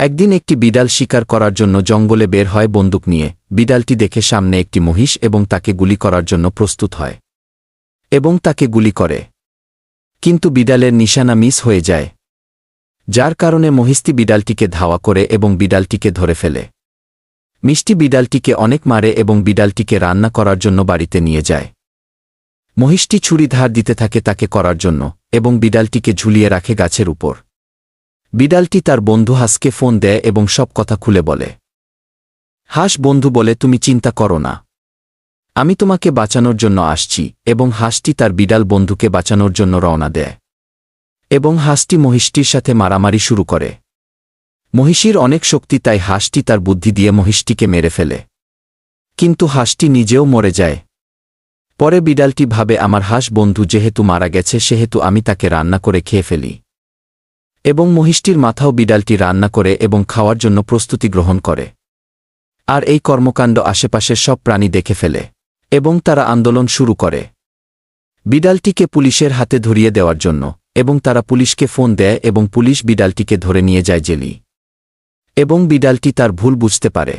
একদিন একটি বিড়াল শিকার করার জন্য জঙ্গলে বের হয় বন্দুক নিয়ে। বিড়ালটি দেখে সামনে একটি মহিষ এবং তাকে গুলি করার জন্য প্রস্তুত হয় এবং তাকে গুলি করে, কিন্তু বিড়ালের নিশানা মিস হয়ে যায়, যার কারণে মহিষটি বিড়ালটিকে ধাওয়া করে এবং বিড়ালটিকে ধরে ফেলে। মিষ্টি বিড়ালটিকে অনেক মারে এবং বিড়ালটিকে রান্না করার জন্য বাড়িতে নিয়ে যায়। মহিষটি ছুরি ধার দিতে থাকে তাকে করার জন্য এবং বিড়ালটিকে ঝুলিয়ে রাখে গাছের উপর। বিড়ালটি তার বন্ধু হাঁসকে ফোন দেয় এবং সব কথা খুলে বলে। হাঁস বন্ধু বলে, তুমি চিন্তা করো না, আমি তোমাকে বাঁচানোর জন্য আসছি, এবং হাঁসটি তার বিড়াল বন্ধুকে বাঁচানোর জন্য রওনা দেয় এবং হাঁসটি মহিষটির সাথে মারামারি শুরু করে। মহিষীর অনেক শক্তি, তাই হাঁসটি তার বুদ্ধি দিয়ে মহিষটিকে মেরে ফেলে, কিন্তু হাঁসটি নিজেও মরে যায়। পরে বিড়ালটি ভাবে, আমার হাঁস বন্ধু যেহেতু মারা গেছে সেহেতু আমি তাকে রান্না করে খেয়ে ফেলি, এবং মহিষটির মাথাও বিড়ালটি রান্না করে এবং খাওয়ার জন্য প্রস্তুতি গ্রহণ করে। আর এই কর্মকাণ্ড আশেপাশের সব প্রাণী দেখে ফেলে এবং তারা আন্দোলন শুরু করে বিড়ালটিকে পুলিশের হাতে ধরিয়ে দেওয়ার জন্য, এবং তারা পুলিশকে ফোন দেয় এবং পুলিশ বিড়ালটিকে ধরে নিয়ে যায় জেলে, এবং বিড়ালটি তার ভুল বুঝতে পারে।